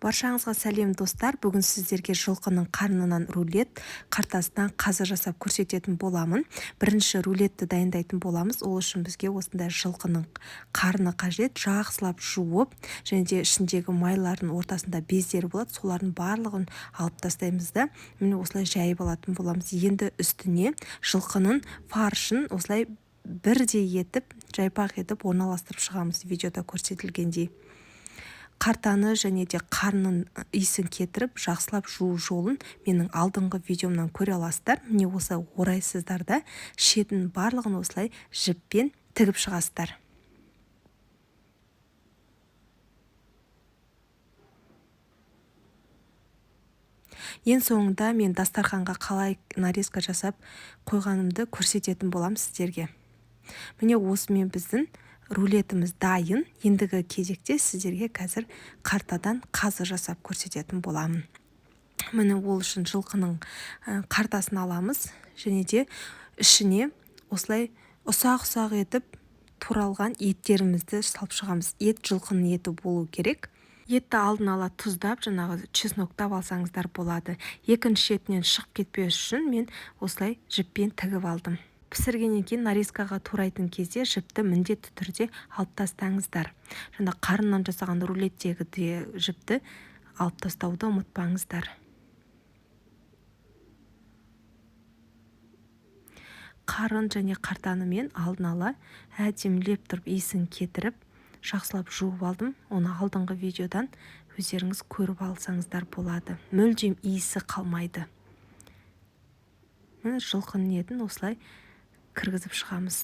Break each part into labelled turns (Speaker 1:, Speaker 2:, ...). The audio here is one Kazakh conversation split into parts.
Speaker 1: Баршаңызға сәлем достар. Бүгін сіздерге жылқының қарнынан рулет, қартасынан қазы жасап көрсететін боламын. Бірінші рулетті дайындайтын боламыз. Ол үшін бізге осындай жылқының қарны қажет. Жақсылап жуып, және де ішіндегі майлардың ортасында бездері болады. Солардың барлығын алып тастаймыз да, міне осылай жайып алатын боламыз. Енді үстіне жылқының фаршын осылай бірдей етіп, жайпақ етіп орналастырып шығамыз видеода көрсетілгендей. Қартаны және де қарнын иісін кетіріп, жақсылап жуу жолын менің алдыңғы видеомнан көре аласыздар. Міне осы орайсыздарда шетін барлығын осылай жіппен тігіп шығасыздар. Ең соңында мен дастарханға қалай нарезка жасап қойғанымды көрсететін болам сіздерге. Міне осымен біздің рулетіміз дайын. Ендігі кезекте сіздерге қазір қартадан қазы жасап көрсететін боламын. Міне ол үшін жылқының қартасын аламыз, және де ішіне осылай ұсақ-ұсақ етіп туралған еттерімізді салып шығамыз. Ет жылқының еті болу керек. Етті алдын ала тұздап, жаңағы чесноктап алсаңыздар болады. Екінші шетінен шығып кетпес үшін мен осылай жіппен тігіп алдым. Пісіргеннен кейін нарезкаға турайтын кезде жіпті міндетті түрде алып тастаңыздар. Жаңа қарыннан жасаған рулеттегі де жіпті алып тастауды ұмытпаңыздар. Қарын және қартаны мен алдын ала әдемілеп тұрып иісін кетіріп, жақсылап жуып алдым. Оны алдыңғы видеодан өздеріңіз көріп алсаңыздар болады. Мүлдем иісі қалмайды. Жылқының етін осылай кіргізіп шығамыз.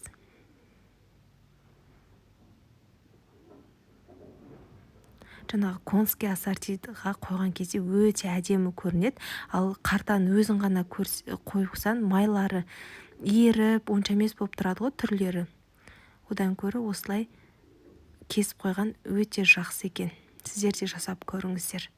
Speaker 1: Жаңағы конский ассортиға қойған кезде өте әдемі көрінеді. Ал қартаны өзін ғана қойсаң, майлары еріп, онша емес болып тұрады ғой түрлері. Одан көрі осылай кесіп қойған өте жақсы екен. Сіздер де жасап көріңіздер.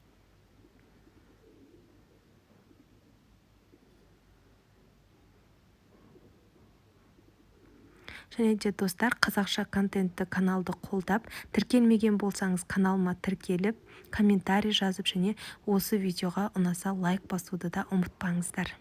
Speaker 1: Және де достар, қазақша контентті каналды қолдап, тіркелмеген болсаңыз каналыма тіркеліп, комментарий жазып, және осы видеоға ұнаса лайк басуды да ұмытпаңыздар.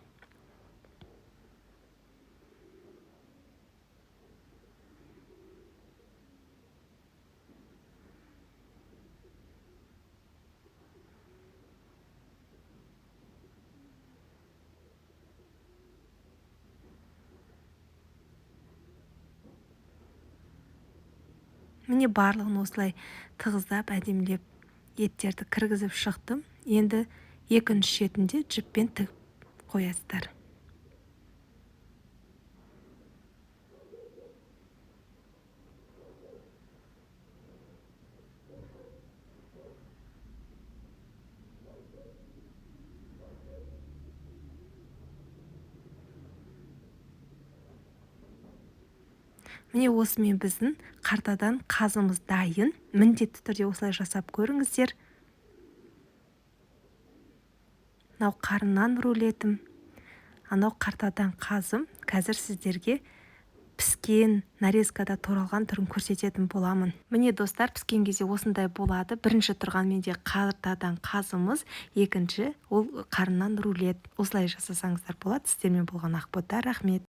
Speaker 1: Міне барлығын осылай тығыздап, әдемілеп еттерді кіргізіп шықтым. Енді екінші шетінде жіппен тігіп қоясыздар. Міне осымен біздің қартадан қазымыз дайын. Міндетті түрде осылай жасап көріңіздер. Мынау қарыннан рулетім, анау қартадан қазым. Қазір сіздерге піскен нарезкада туралған түрін көрсететін боламын. Міне достар, піскен кезде осындай болады. Бірінші тұрған менде қартадан қазымыз, екінші ол қарыннан рулет. Осылай жасасаңыздар болады. Сіздермен болған ақбота, рахмет.